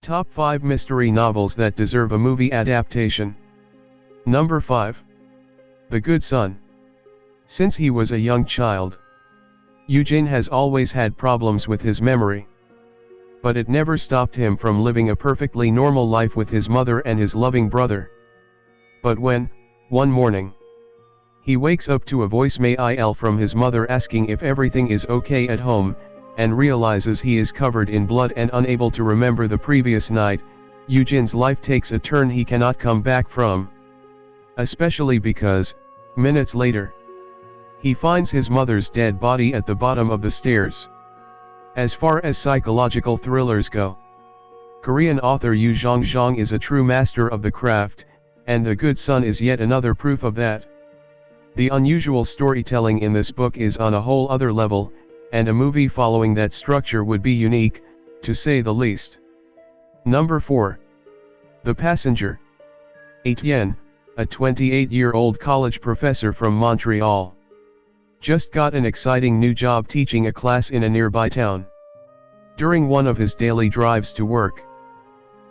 Top 5 Mystery Novels That Deserve a Movie Adaptation. Number 5. The Good Son. Since he was a young child, Eugene has always had problems with his memory. But it never stopped him from living a perfectly normal life with his mother and his loving brother. But when, one morning, he wakes up to a voicemail from his mother asking if everything is okay at home, and realizes he is covered in blood and unable to remember the previous night, Eugene's life takes a turn he cannot come back from. Especially because, minutes later, he finds his mother's dead body at the bottom of the stairs. As far as psychological thrillers go, Korean author Yu Zhang is a true master of the craft, and The Good Son is yet another proof of that. The unusual storytelling in this book is on a whole other level, and a movie following that structure would be unique, to say the least. Number 4. The Passenger. Etienne, a 28-year-old college professor from Montreal, just got an exciting new job teaching a class in a nearby town. During one of his daily drives to work,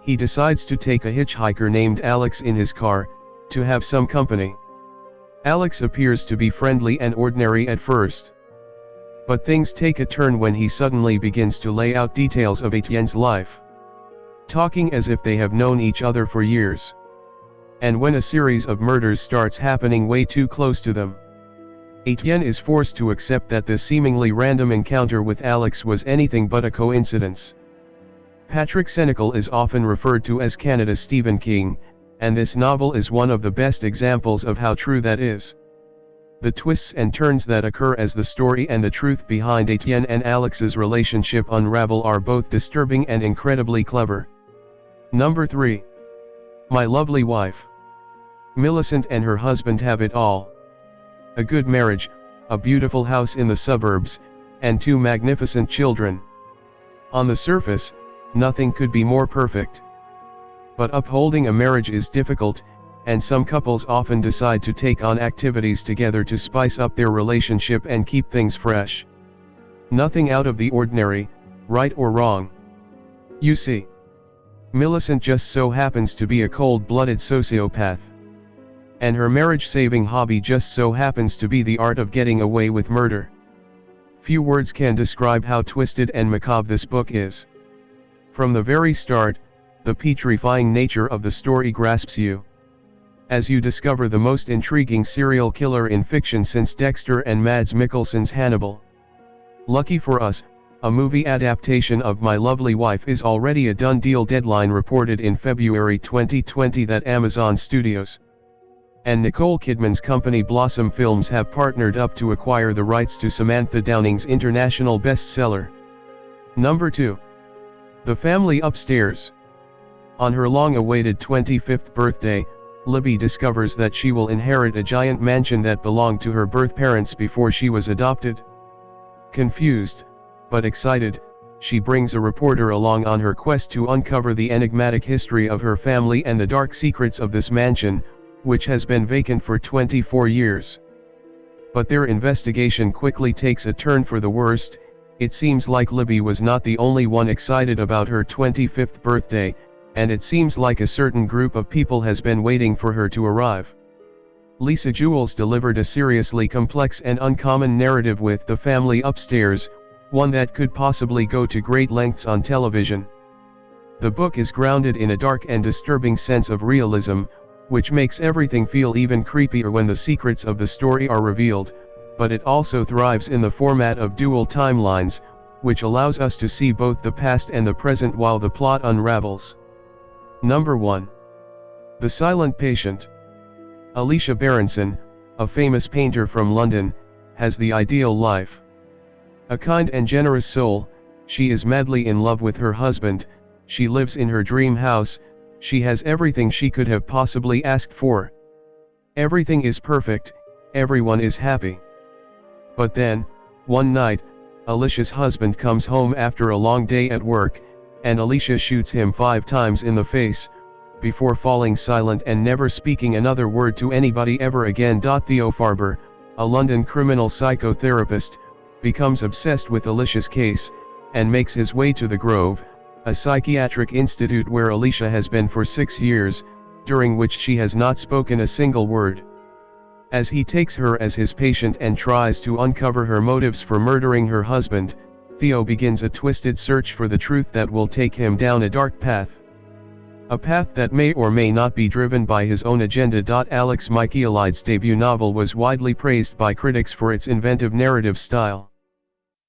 he decides to take a hitchhiker named Alex in his car, to have some company. Alex appears to be friendly and ordinary at first. But things take a turn when he suddenly begins to lay out details of Etienne's life, talking as if they have known each other for years. And when a series of murders starts happening way too close to them, Etienne is forced to accept that the seemingly random encounter with Alex was anything but a coincidence. Patrick Senecal is often referred to as Canada's Stephen King, and this novel is one of the best examples of how true that is. The twists and turns that occur as the story and the truth behind Etienne and Alex's relationship unravel are both disturbing and incredibly clever. Number 3. My Lovely Wife. Millicent and her husband have it all. A good marriage, a beautiful house in the suburbs, and 2 magnificent children. On the surface, nothing could be more perfect. But upholding a marriage is difficult, and some couples often decide to take on activities together to spice up their relationship and keep things fresh. Nothing out of the ordinary, right or wrong. You see, Millicent just so happens to be a cold-blooded sociopath. And her marriage-saving hobby just so happens to be the art of getting away with murder. Few words can describe how twisted and macabre this book is. From the very start, the petrifying nature of the story grasps you, as you discover the most intriguing serial killer in fiction since Dexter and Mads Mikkelsen's Hannibal. Lucky for us, a movie adaptation of My Lovely Wife is already a done deal. Deadline reported in February 2020 that Amazon Studios and Nicole Kidman's company Blossom Films have partnered up to acquire the rights to Samantha Downing's international bestseller. Number 2. The Family Upstairs. On her long-awaited 25th birthday, Libby discovers that she will inherit a giant mansion that belonged to her birth parents before she was adopted. Confused, but excited, she brings a reporter along on her quest to uncover the enigmatic history of her family and the dark secrets of this mansion, which has been vacant for 24 years. But their investigation quickly takes a turn for the worst. It seems like Libby was not the only one excited about her 25th birthday, and it seems like a certain group of people has been waiting for her to arrive. Lisa Jewels delivered a seriously complex and uncommon narrative with The Family Upstairs, one that could possibly go to great lengths on television. The book is grounded in a dark and disturbing sense of realism, which makes everything feel even creepier when the secrets of the story are revealed, but it also thrives in the format of dual timelines, which allows us to see both the past and the present while the plot unravels. Number 1. The Silent Patient. Alicia Berenson, a famous painter from London, has the ideal life. A kind and generous soul, she is madly in love with her husband, she lives in her dream house, she has everything she could have possibly asked for. Everything is perfect, everyone is happy. But then, one night, Alicia's husband comes home after a long day at work, and Alicia shoots him 5 times in the face, before falling silent and never speaking another word to anybody ever again. Theo Farber, a London criminal psychotherapist, becomes obsessed with Alicia's case, and makes his way to the Grove, a psychiatric institute where Alicia has been for 6 years, during which she has not spoken a single word. As he takes her as his patient and tries to uncover her motives for murdering her husband, Theo begins a twisted search for the truth that will take him down a dark path. A path that may or may not be driven by his own agenda. Alex Michaelides' debut novel was widely praised by critics for its inventive narrative style.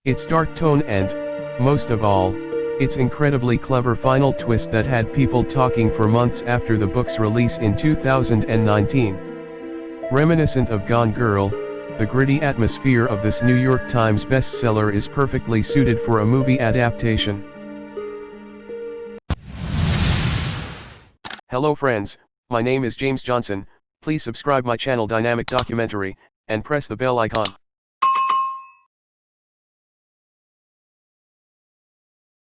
Its dark tone and, most of all, its incredibly clever final twist that had people talking for months after the book's release in 2019. Reminiscent of Gone Girl, the gritty atmosphere of this New York Times bestseller is perfectly suited for a movie adaptation. Hello friends, my name is James Johnson. Please subscribe my channel Dynamic Documentary, and press the bell icon.